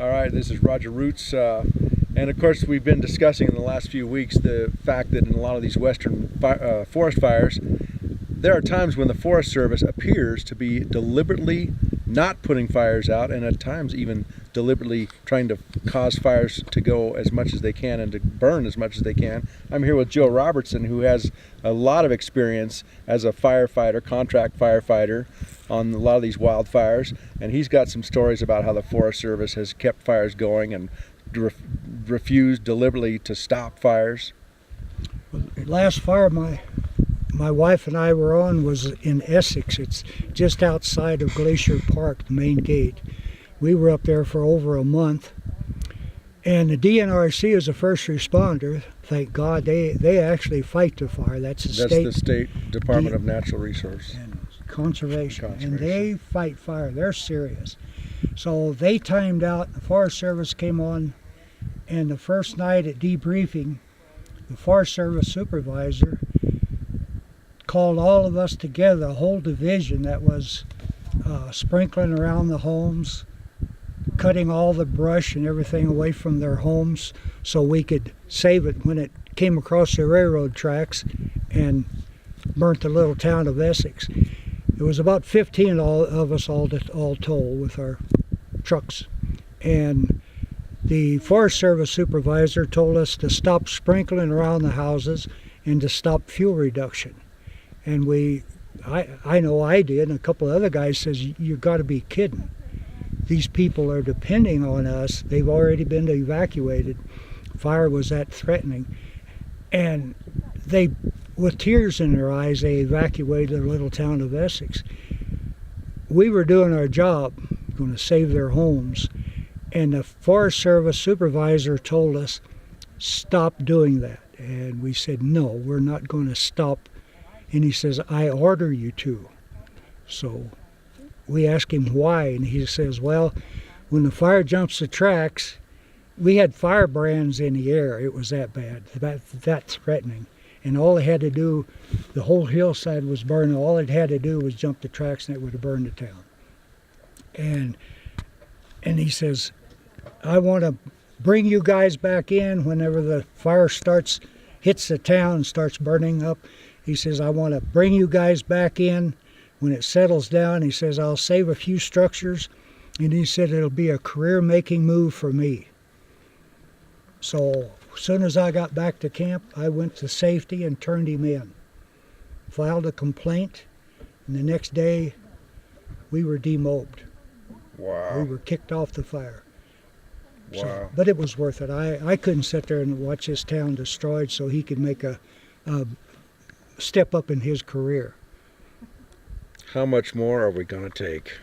All right, this is Roger Roots, and of course we've been discussing in the last few weeks the fact that in a lot of these western forest fires, there are times when the Forest Service appears to be deliberately not putting fires out, and at times even deliberately trying to cause fires to go as much as they can and to burn as much as they can. I'm here with Joe Robertson, who has a lot of experience as a firefighter, contract firefighter, on a lot of these wildfires, and he's got some stories about how the Forest Service has kept fires going and refused deliberately to stop fires. Well, last fire my wife and I were on was in Essex. It's just outside of Glacier Park, the main gate. We were up there for over a month, and the DNRC is a first responder. Thank God they actually fight the fire. That's the state Department of Natural Resources and Conservation, and they fight fire. They're serious. So they timed out. The Forest Service came on, and the first night at debriefing, the Forest Service supervisor called all of us together, a whole division that was sprinkling around the homes, cutting all the brush and everything away from their homes so we could save it when it came across the railroad tracks and burnt the little town of Essex. It was about 15 of us all told with our trucks. And the Forest Service supervisor told us to stop sprinkling around the houses and to stop fuel reduction. And I know I did, and a couple of other guys says, "You got to be kidding. These people are depending on us. They've already been evacuated. Fire was that threatening." And they, with tears in their eyes, they evacuated the little town of Essex. We were doing our job, going to save their homes, and the Forest Service supervisor told us, "Stop doing that." And we said, "No, we're not going to stop." And he says, "I order you to." So we asked him why, and he says, "Well, when the fire jumps the tracks," we had firebrands in the air. It was that bad, that threatening. And all they had to do, the whole hillside was burning. All it had to do was jump the tracks, and it would have burned the town. And he says, "I want to bring you guys back in whenever the fire hits the town and starts burning up." He says, "I want to bring you guys back in when it settles down." He says, "I'll save a few structures." And he said, "It'll be a career-making move for me." So as soon as I got back to camp, I went to safety and turned him in. Filed a complaint, and the next day we were demobbed. Wow. We were kicked off the fire. Wow. So, but it was worth it. I couldn't sit there and watch this town destroyed so he could make a step up in his career. How much more are we going to take?